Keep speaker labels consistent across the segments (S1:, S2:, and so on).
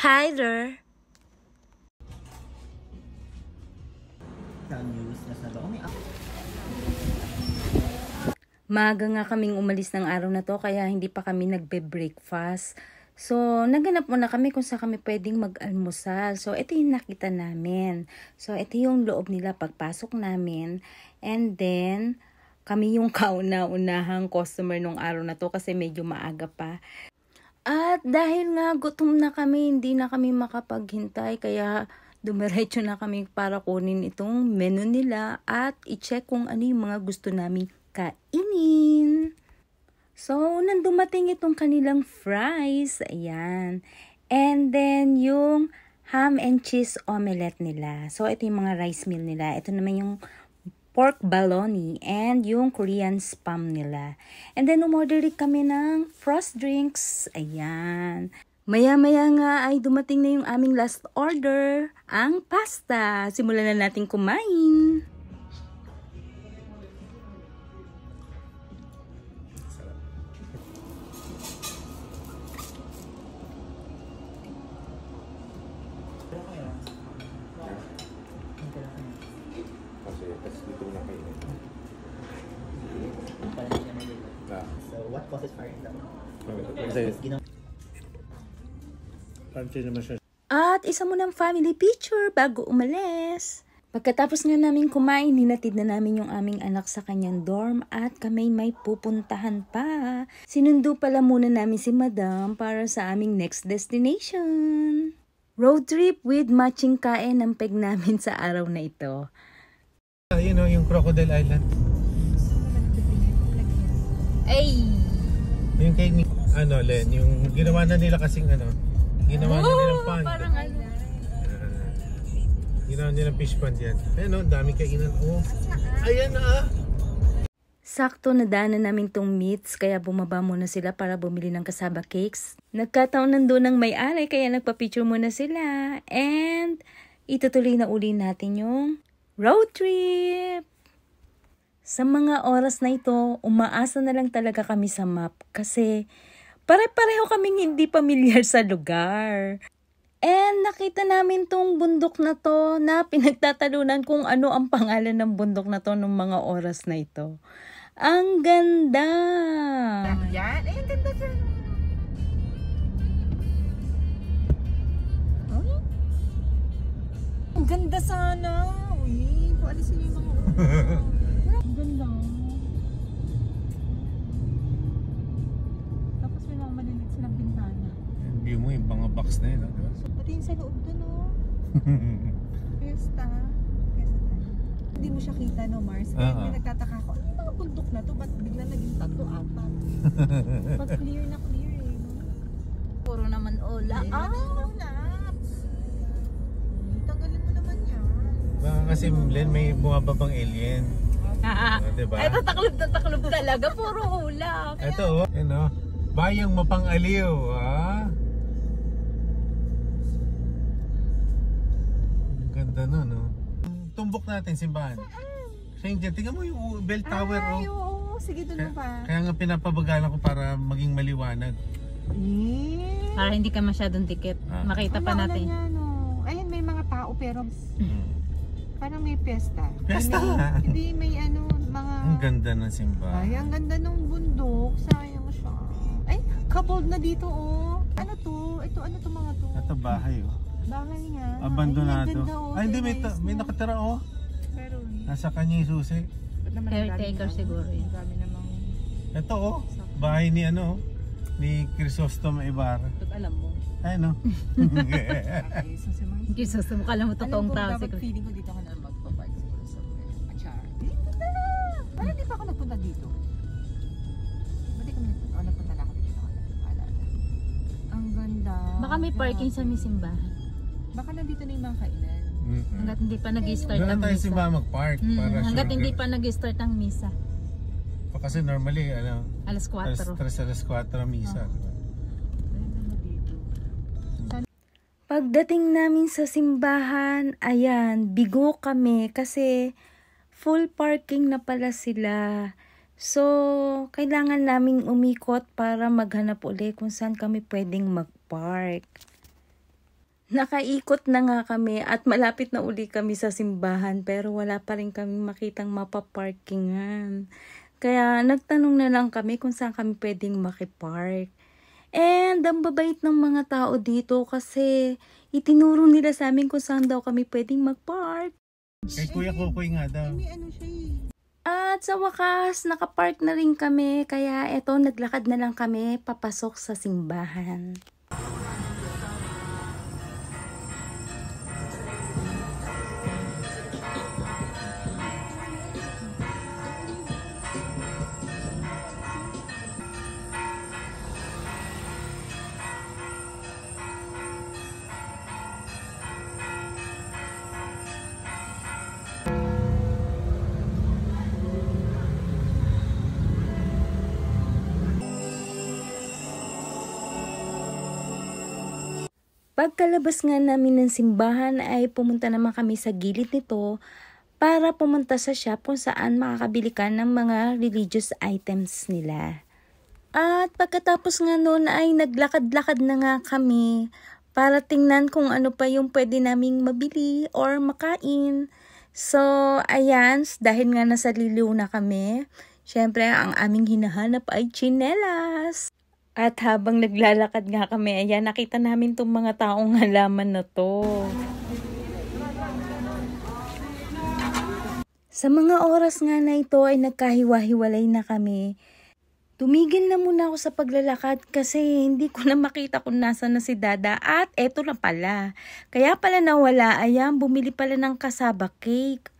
S1: Hi there! Maaga nga kaming umalis ng araw na to kaya hindi pa kami nagbe-breakfast. So, naghanap muna kami kung saan kami pwedeng mag-almusal. So, ito yung nakita namin. So, ito yung loob nila pagpasok namin. And then, kami yung kauna-unahang customer nung araw na to kasi medyo maaga pa. At dahil nga gutom na kami, hindi na kami makapaghintay kaya dumiretso na kami para kunin itong menu nila at i-check kung ano yung mga gusto namin kainin. So, nang dumating itong kanilang fries, ayan. And then, yung ham and cheese omelette nila. So, ito yung mga rice meal nila. Ito naman yung pork bologna and yung Korean spam nila. And then, umorder kami ng frost drinks. Ayan. Maya-maya nga ay dumating na yung aming last order, ang pasta. Simulan na natin kumain.
S2: So what causes fire in the
S1: At isa mo ng family picture bago umalis. Pagkatapos nga namin kumain, hinatid na namin yung aming anak sa kanyang dorm at kami may pupuntahan pa. Sinundo pala muna namin si Madam para sa aming next destination. Road trip with matching kain ang peg namin sa araw na ito.
S3: You know, yung Crocodile Island.
S1: Ay!
S3: Yung kay ano, Len, yung ginawa na nila kasing ano, ginawa na nilang pond.
S1: Parang ano.
S3: Ginawa nilang fish pond yan. Ayan o, dami kainan. Oh, ayan na.
S1: Sakto nadaanan namin tong meats kaya bumaba muna sila para bumili ng kasaba cakes. Nagkataon nandun ng may-ari kaya nagpa-picture muna sila. And itutuloy na uli natin yung road trip. Sa mga oras na ito, umaasa na lang talaga kami sa map kasi pare-pareho kaming hindi pamilyar sa lugar. And nakita namin tong bundok na to na pinagtatalunan kung ano ang pangalan ng bundok na to nung mga oras na ito. Ang ganda!
S2: Yan? Ay, ang ganda dyan.
S1: Huh?
S2: Ang ganda sana. Uy, paalisin yung mga ang ganda. Tapos may mga malilit silang bintana.
S3: Yung view mo, yung mga box na yun. Diba?
S2: Pati yung sa loob dun, oh. Fiesta. Hindi mo siya kita, no, Mars? Kaya may nagtataka ko, ano yung mga bundok na to? Ba't bigla naging 3-4? Pag clear na clear, eh. No?
S1: Puro naman ola.
S2: Tanggalin mo naman yan.
S3: Baka kasi, Len, may bumababang alien. Diba?
S1: Ay, tataklob talaga. Puro ulap.
S3: Ito, oh, ano, bayang mapang-aliw, ha? Ang ganda nun, no? Tumbok natin, simbahan. Siya yung dyan. Tingnan mo yung bell tower,
S2: Ay,
S3: oh.
S2: oo. Sige, doon mo pa.
S3: Kaya nga pinapabagalan ko para maging maliwanag.
S1: Para hindi ka masyadong dikit. Makita pa natin.
S2: Yan, oh. Ayun, may mga tao pero parang may piyesta.
S3: Piyesta
S2: Hindi,
S3: nga.
S2: hindi may ano, mga...
S3: Ang ganda ng simbahan.
S2: Ay, ang ganda ng bundok. Sayang siya. Ay, coupled na dito, oh. Ano to? Ito, ano to mga to?
S3: Ito bahay, oh.
S2: Bahay nga.
S3: Abandonado.
S2: Ay, ang ganda, oh.
S3: Ay, hindi, may,
S2: Terrace
S3: may
S2: mo.
S3: nakatira, oh.
S2: Pero,
S3: Nasa kanya yung susi.
S2: ba't naman ang dami
S1: Caretaker
S2: na-
S1: siguro yun.
S2: Ang dami namang...
S3: Ito, oh. Bahay ni, ano, ni Crisostom Ibarra.
S2: Ba't alam mo?
S3: Ay, no.
S2: Ayos na si Mars.
S1: Jesus, mukha lang mo totoong tao
S2: dapat
S1: siguro.
S2: feeling ko dito ka na magpa-park siguro sa Achar. Dito na! Parang di pa ako nagpunta dito. Ba't di kami nagpunta? Nagpunta na ako dito. Alala. Ang ganda.
S1: Baka may parking sa may simbahan.
S2: Baka nandito na yung mga kainan.
S1: Hanggat hindi pa nag-start
S3: Doon
S1: ang
S3: tayo
S1: misa.
S3: simbahan mag-park. Para
S1: Hanggat
S3: sure
S1: hindi
S3: ka-
S1: pa nag-start ang misa.
S3: Kasi normally, ano,
S1: Alas 4.
S3: alas 4 ang misa. Diba?
S2: Ganda na dito.
S1: Pagdating namin sa simbahan, ayan, bigo kami kasi full parking na pala sila. So, kailangan naming umikot para maghanap ulit kung saan kami pwedeng mag-park. Nakaikot na nga kami at malapit na uli kami sa simbahan pero wala pa rin kami makitang mapaparkingan. Kaya nagtanong na lang kami kung saan kami pwedeng makipark. And ang babait ng mga tao dito kasi itinuro nila sa amin kung saan daw kami pwedeng magpark.
S3: Kay Kuya Kukoy nga daw.
S2: May ano siya eh.
S1: At sa wakas, nakapark na rin kami. Kaya eto, naglakad na lang kami papasok sa simbahan. Pagkalabas nga namin ng simbahan ay pumunta naman kami sa gilid nito para pumunta sa shop kung saan makakabili ka ng mga religious items nila. At pagkatapos nga noon ay naglakad-lakad na nga kami para tingnan kung ano pa yung pwede naming mabili or makain. So, ayan, dahil nga nasa liliw na kami, syempre ang aming hinahanap ay tsinelas. At habang naglalakad nga kami, ayan, nakita namin tong mga taong halaman na to. Sa mga oras nga na ito ay nagkahiwa-hiwalay na kami. Tumigil na muna ako sa paglalakad kasi hindi ko na makita kung nasa na si Dada at eto na pala. Kaya pala nawala, ayan, bumili pala ng kasaba cake.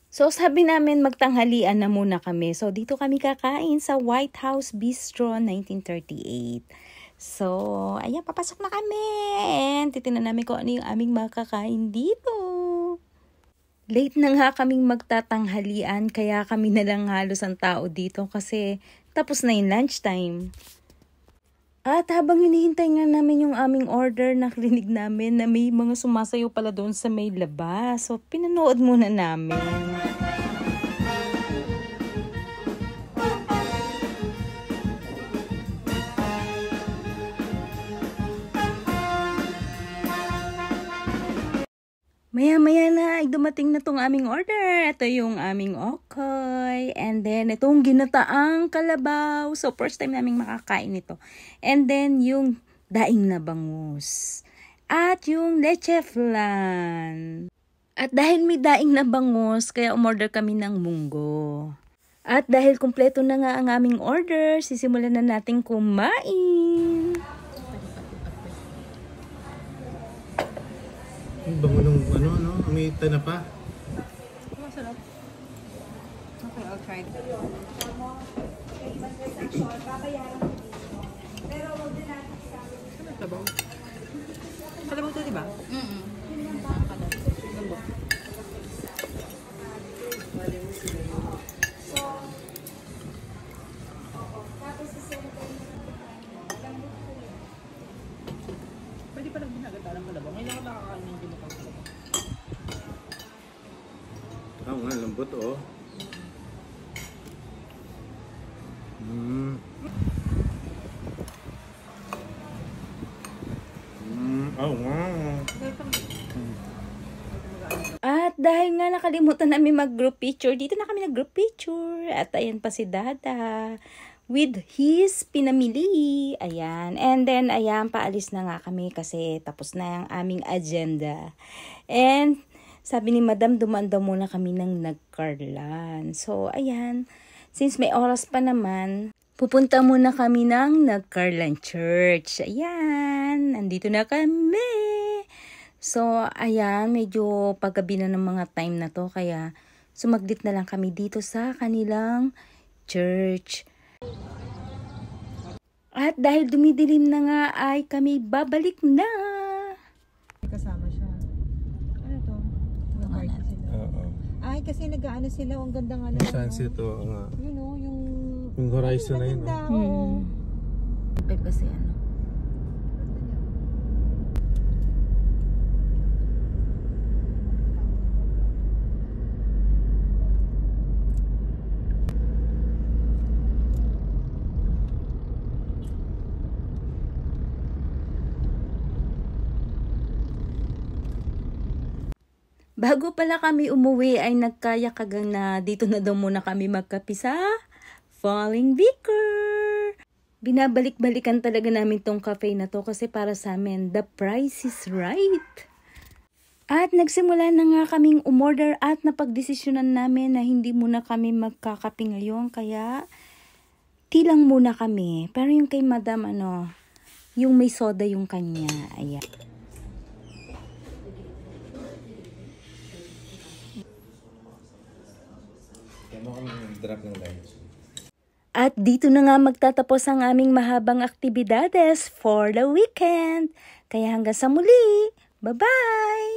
S1: So sabi namin magtanghalian na muna kami. So dito kami kakain sa White House Bistro 1938. So ayan, papasok na kami. And titingnan namin kung ano yung aming makakain dito. Late na nga kaming magtatanghalian kaya kami na lang halos ang tao dito kasi tapos na yung lunchtime. At habang hinihintay nga namin yung aming order, nakrinig namin na may mga sumasayaw pala doon sa may labas. So, pinanood muna namin. Maya-maya na ay dumating na tong aming order. Ito yung aming okoy. And then, itong ginataang kalabaw. So, first time naming makakain ito. And then, yung daing na bangus. At yung leche flan. At dahil may daing na bangus, kaya umorder kami ng munggo. At dahil kumpleto na nga ang aming order, sisimulan na natin kumain.
S3: Ang bango nung ano, may tana pa.
S2: Masarap. Okay, I'll try it. Sabaw. Sabaw to, diba? Pwede pa lang ginagata ng kalabaw. Ngayon ako nakakain ng ginatang kalabaw.
S3: Oo nga, lambot oh. Oh, wow.
S1: At dahil nga nakalimutan namin mag-group picture, dito na kami nag-group picture. At ayan pa si Dada with his pinamili. Ayan. And then, ayan, paalis na nga kami kasi tapos na ang aming agenda. And sabi ni Madam, dumaan daw muna kami ng nagkarlan. So, ayan. Since may oras pa naman, pupunta muna kami ng nagkarlan church. Ayan. Nandito na kami. So, ayan, medyo paggabi na ng mga time na to, kaya sumaglit na lang kami dito sa kanilang church. At dahil dumidilim na nga, ay kami babalik na.
S2: Kasama siya. Ano to? Nag-party sila.
S3: Oo.
S2: Ay, kasi nag-ano sila. Ang gandang ano.
S3: Yung sunset oh, nga.
S2: Yun o,
S3: Yung horizon na yun.
S2: Maganda,
S3: Oh.
S2: oo.
S1: Kasi ano. Bago pala kami umuwi ay nagkayakagang na dito na daw muna kami magkape sa Falling Vicar. Binabalik-balikan talaga namin tong cafe na to kasi para sa amin, the price is right. At nagsimula na nga kaming umorder at napagdesisyonan namin na hindi muna kami magkakape ngayon. Kaya tilang muna kami. Pero yung kay madam, yung may soda yung kanya. Ayan.
S3: Drop ng lights.
S1: At dito na nga magtatapos ang aming mahabang aktibidades for the weekend. Kaya hanggang sa muli. Bye-bye!